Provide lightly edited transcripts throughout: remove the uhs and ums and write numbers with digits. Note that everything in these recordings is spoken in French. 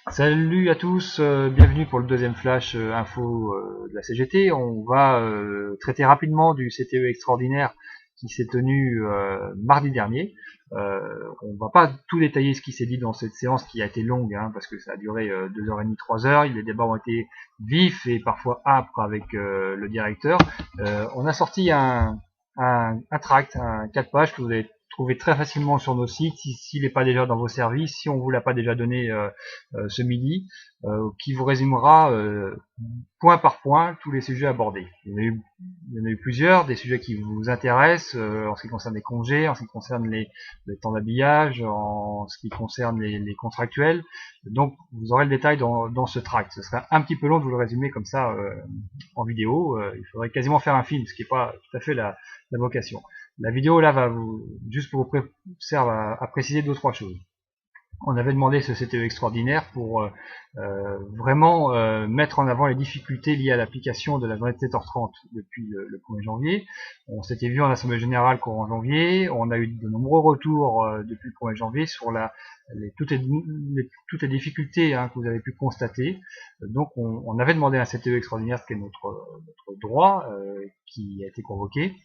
Salut à tous, bienvenue pour le deuxième flash info de la CGT. On va traiter rapidement du CTE extraordinaire qui s'est tenu mardi dernier. On va pas tout détailler ce qui s'est dit dans cette séance qui a été longue, parce que ça a duré 2h30, 3 heures. Les débats ont été vifs et parfois âpres avec le directeur. On a sorti un tract, un 4 pages que vous allez trouver très facilement sur nos sites s'il n'est pas déjà dans vos services, si on vous l'a pas déjà donné ce midi, qui vous résumera point par point tous les sujets abordés. Il y en a eu plusieurs, des sujets qui vous intéressent en ce qui concerne les congés, en ce qui concerne les temps d'habillage, en ce qui concerne les contractuels. Donc vous aurez le détail dans ce tract. Ce serait un petit peu long de vous le résumer comme ça en vidéo. Il faudrait quasiment faire un film, ce qui n'est pas tout à fait la vocation. La vidéo là va vous juste pour vous servir à préciser deux trois choses. On avait demandé ce CTE extraordinaire pour vraiment mettre en avant les difficultés liées à l'application de la journée de 7h30 depuis le 1er janvier. On s'était vu en assemblée générale courant janvier, on a eu de nombreux retours depuis le 1er janvier sur toutes les difficultés que vous avez pu constater. Donc on avait demandé un CTE extraordinaire, ce qui est notre droit, qui a été convoqué.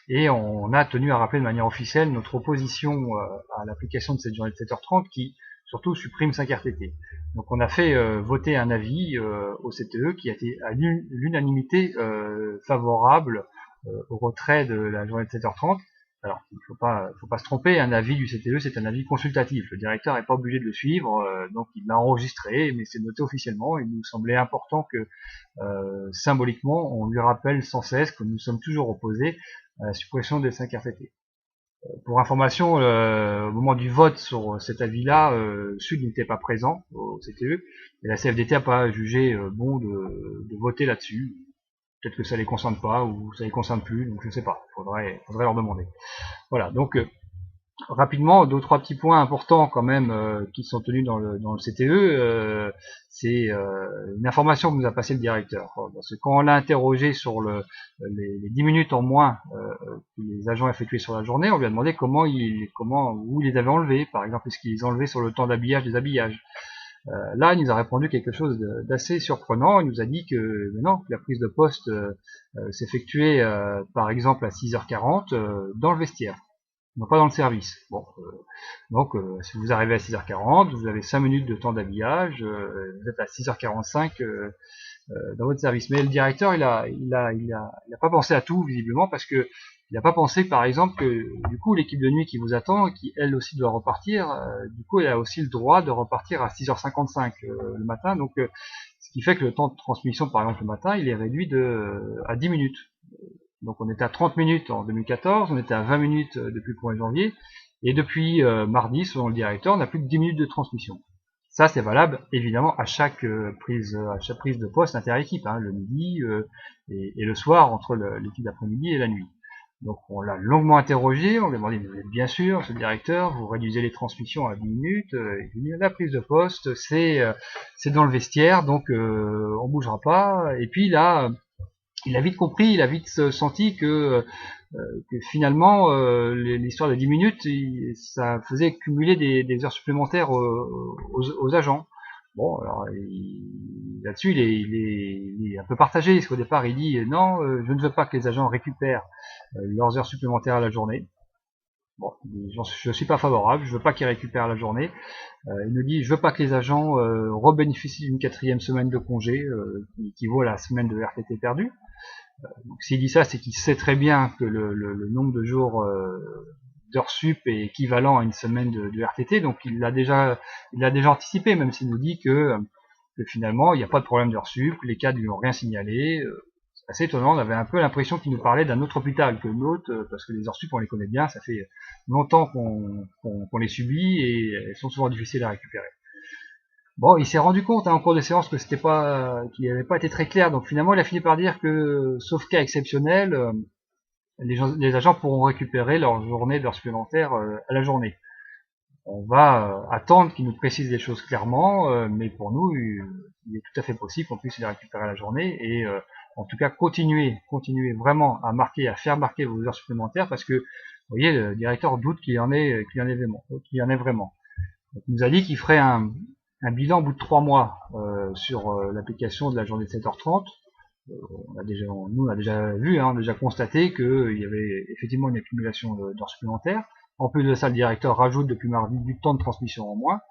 Et on a tenu à rappeler de manière officielle notre opposition à l'application de cette journée de 7h30 qui surtout supprime 5 RTT. Donc on a fait voter un avis au CTE qui a été à l'unanimité favorable au retrait de la journée de 7h30. Alors il faut pas se tromper, un avis du CTE c'est un avis consultatif. Le directeur n'est pas obligé de le suivre, donc il l'a enregistré, mais c'est noté officiellement. Il nous semblait important que symboliquement on lui rappelle sans cesse que nous sommes toujours opposés à la suppression des 5 RTT. Pour information, au moment du vote sur cet avis-là, Sud n'était pas présent au CTE, et la CFDT n'a pas jugé bon de voter là-dessus. Peut-être que ça les concerne pas, ou ça les concerne plus, donc je ne sais pas, faudrait leur demander. Voilà, donc rapidement, deux ou trois petits points importants quand même qui sont tenus dans le CTE. C'est une information que nous a passé le directeur. Parce que quand on l'a interrogé sur les 10 minutes en moins que les agents effectuaient sur la journée, on lui a demandé où ils les avaient enlevés. Par exemple, est-ce qu'ils les enlevaient sur le temps d'habillage des habillages. Là, il nous a répondu quelque chose d'assez surprenant. Il nous a dit que non, que la prise de poste s'effectuait par exemple à 6h40 dans le vestiaire, non pas dans le service. Bon, donc si vous arrivez à 6h40, vous avez 5 minutes de temps d'habillage, vous êtes à 6h45 dans votre service. Mais le directeur, il a pas pensé à tout visiblement parce que il n'a pas pensé par exemple que du coup l'équipe de nuit qui vous attend, qui elle aussi doit repartir, du coup elle a aussi le droit de repartir à 6h55 le matin. Donc ce qui fait que le temps de transmission par exemple le matin, il est réduit à 10 minutes. Donc on était à 30 minutes en 2014, on était à 20 minutes depuis le 1er janvier, et depuis mardi, selon le directeur, on n'a plus que 10 minutes de transmission. Ça, c'est valable évidemment à chaque prise de poste inter-équipe, le midi et le soir entre l'équipe d'après-midi et la nuit. Donc on l'a longuement interrogé, on lui a demandé, vous êtes bien sûr, ce directeur, vous réduisez les transmissions à 10 minutes, la prise de poste, c'est dans le vestiaire, donc on bougera pas. Et puis là, il a vite compris, il a vite senti que finalement l'histoire de 10 minutes, ça faisait cumuler des heures supplémentaires aux agents. Bon, alors là-dessus, il est un peu partagé, parce qu'au départ, il dit non, je ne veux pas que les agents récupèrent leurs heures supplémentaires à la journée. Bon, je suis pas favorable, je veux pas qu'ils récupèrent la journée. Il nous dit je veux pas que les agents rebénéficient d'une 4e semaine de congé qui équivaut à la semaine de RTT perdue. Donc s'il dit ça, c'est qu'il sait très bien que le nombre de jours d'heures sup est équivalent à une semaine de RTT, donc il l'a déjà anticipé, même s'il nous dit que finalement il n'y a pas de problème d'heures sup, les cadres lui ont rien signalé. C'est assez étonnant, on avait un peu l'impression qu'il nous parlait d'un autre hôpital que le nôtre, parce que les heures sup on les connaît bien, ça fait longtemps qu'on les subit et elles sont souvent difficiles à récupérer. Bon, il s'est rendu compte en cours de séance que qu'il n'avait pas été très clair, donc finalement il a fini par dire que, sauf cas exceptionnel, les agents pourront récupérer leur journée d'heures supplémentaires à la journée. On va attendre qu'il nous précise les choses clairement, mais pour nous, il est tout à fait possible qu'on puisse les récupérer à la journée et en tout cas continuer vraiment à faire marquer vos heures supplémentaires parce que, vous voyez, le directeur doute qu'il y en ait vraiment. Donc, il nous a dit qu'il ferait un bilan au bout de 3 mois sur l'application de la journée de 7h30. Nous on a déjà vu, on a déjà constaté qu'il y avait effectivement une accumulation d'heures supplémentaires. En plus de ça, le directeur rajoute depuis mardi du temps de transmission en moins.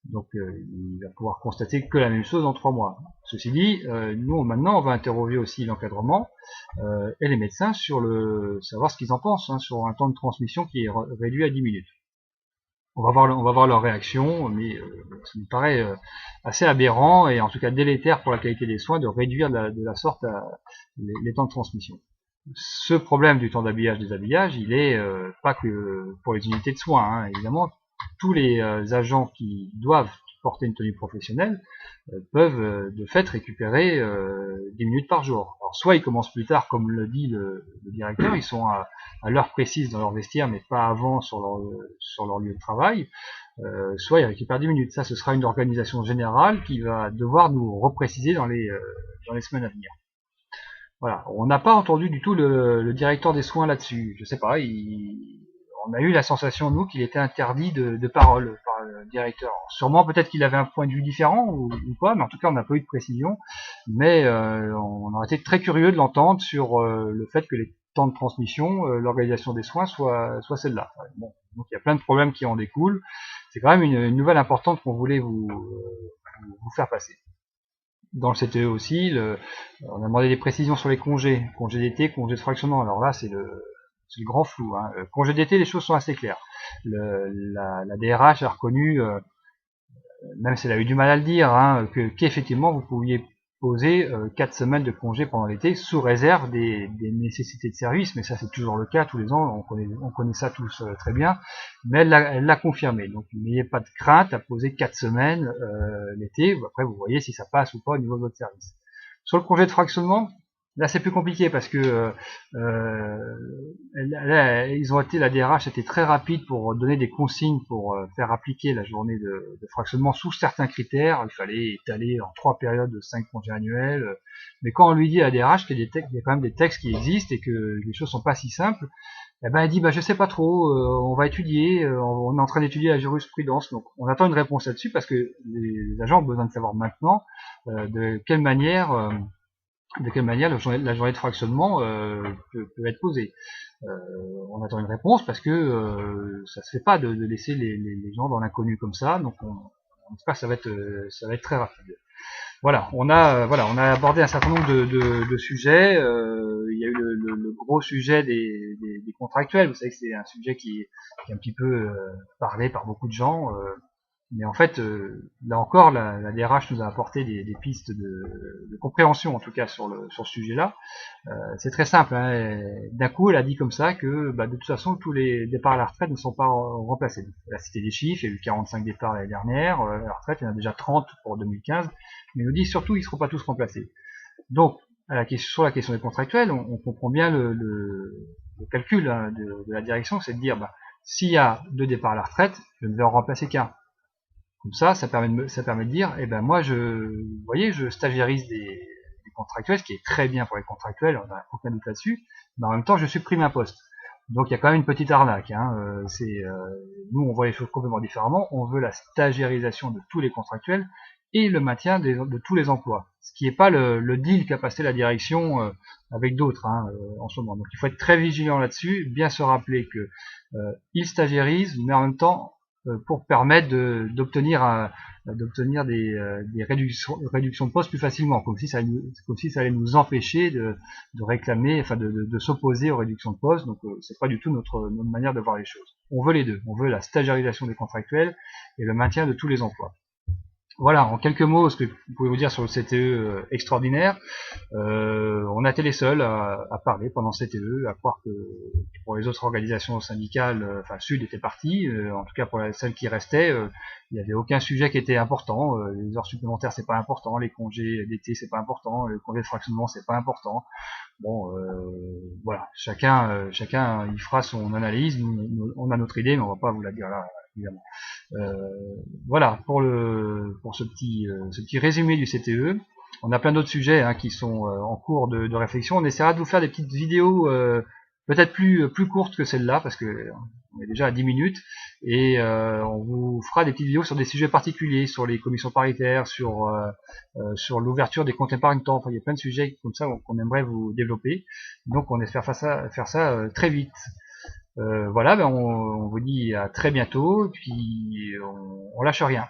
Donc il va pouvoir constater que la même chose en 3 mois. Ceci dit, nous maintenant on va interroger aussi l'encadrement et les médecins sur savoir ce qu'ils en pensent sur un temps de transmission qui est réduit à 10 minutes. On va voir leur réaction, mais ça me paraît assez aberrant et en tout cas délétère pour la qualité des soins de réduire de la sorte les temps de transmission. Ce problème du temps d'habillage, déshabillage, il est pas que pour les unités de soins, évidemment. Tous les agents qui doivent porter une tenue professionnelle peuvent de fait récupérer 10 minutes par jour. Alors soit ils commencent plus tard, comme le dit le directeur, ils sont à l'heure précise dans leur vestiaire, mais pas avant sur leur lieu de travail, soit ils récupèrent 10 minutes. Ça, ce sera une organisation générale qui va devoir nous repréciser dans les semaines à venir. Voilà, on n'a pas entendu du tout le directeur des soins là-dessus. Je sais pas, on a eu la sensation, nous, qu'il était interdit de parole par le directeur. Alors, sûrement, peut-être qu'il avait un point de vue différent ou pas, mais en tout cas, on n'a pas eu de précision. Mais on aurait été très curieux de l'entendre sur le fait que les temps de transmission, l'organisation des soins soit celle-là. Bon, donc il y a plein de problèmes qui en découlent. C'est quand même une nouvelle importante qu'on voulait vous faire passer. Dans le CTE aussi, on a demandé des précisions sur les congés d'été, congés de fractionnement. Alors là, c'est le grand flou. Congé d'été, les choses sont assez claires. La DRH a reconnu, même si elle a eu du mal à le dire, qu'effectivement vous pouviez poser 4 semaines de congé pendant l'été sous réserve des nécessités de service, mais ça c'est toujours le cas tous les ans, on connaît ça tous très bien, mais elle l'a confirmé. Donc n'ayez pas de crainte à poser 4 semaines l'été, après vous voyez si ça passe ou pas au niveau de votre service. Sur le congé de fractionnement, là c'est plus compliqué parce que la DRH était très rapide pour donner des consignes pour faire appliquer la journée de fractionnement sous certains critères. Il fallait étaler en 3 périodes de 5 congés annuels. Mais quand on lui dit à la DRH qu'il y a quand même des textes qui existent et que les choses sont pas si simples, eh ben elle dit je sais pas trop, on va étudier, on est en train d'étudier la jurisprudence. Donc on attend une réponse là-dessus parce que les agents ont besoin de savoir maintenant de quelle manière la journée de fractionnement peut être posée. On attend une réponse parce que ça se fait pas de laisser les gens dans l'inconnu comme ça, donc on espère que ça va être très rapide. Voilà, on a abordé un certain nombre de sujets. Il y a eu le gros sujet des contractuels. Vous savez que c'est un sujet qui est un petit peu parlé par beaucoup de gens. Mais en fait, là encore, la DRH nous a apporté des pistes de compréhension, en tout cas sur ce sujet-là. C'est très simple. D'un coup, elle a dit comme ça que de toute façon, tous les départs à la retraite ne sont pas remplacés. Elle a cité des chiffres, il y a eu 45 départs l'année dernière. À la retraite, il y en a déjà 30 pour 2015. Mais elle nous dit surtout, ils ne seront pas tous remplacés. Donc, sur la question des contractuels, on comprend bien le calcul de la direction, c'est de dire, s'il y a 2 départs à la retraite, je ne vais en remplacer qu'un. Comme ça permet de dire, moi, vous voyez, je stagiairise des contractuels, ce qui est très bien pour les contractuels, on n'a aucun doute là-dessus, mais en même temps, je supprime un poste. Donc, il y a quand même une petite arnaque. Nous, on voit les choses complètement différemment. On veut la stagiairisation de tous les contractuels et le maintien de tous les emplois. Ce qui n'est pas le deal qu'a passé la direction avec d'autres en ce moment. Donc, il faut être très vigilant là-dessus, bien se rappeler que ils stagiairisent, mais en même temps, pour permettre d'obtenir des réductions de postes plus facilement, comme si ça allait nous empêcher de réclamer, de s'opposer aux réductions de postes. Donc c'est pas du tout notre manière de voir les choses. On veut les deux, on veut la stagiarisation des contractuels et le maintien de tous les emplois. Voilà, en quelques mots, ce que je pouvais vous dire sur le CTE extraordinaire. On a été les seuls à parler pendant le CTE, à croire que pour les autres organisations syndicales, Sud était parti, en tout cas pour celles qui restaient, il n'y avait aucun sujet qui était important. Les heures supplémentaires c'est pas important, les congés d'été c'est pas important, le congé de fractionnement c'est pas important. Bon, voilà, chacun il fera son analyse. Nous, on a notre idée, mais on va pas vous la dire là, évidemment. Voilà pour ce petit résumé du CTE. On a plein d'autres sujets qui sont en cours de réflexion. On essaiera de vous faire des petites vidéos peut-être plus courte que celle-là, parce que on est déjà à 10 minutes, et on vous fera des petites vidéos sur des sujets particuliers, sur les commissions paritaires, sur l'ouverture des comptes épargne-temps. Enfin, il y a plein de sujets comme ça qu'on aimerait vous développer. Donc on espère faire ça très vite. Voilà, on vous dit à très bientôt, et puis on lâche rien.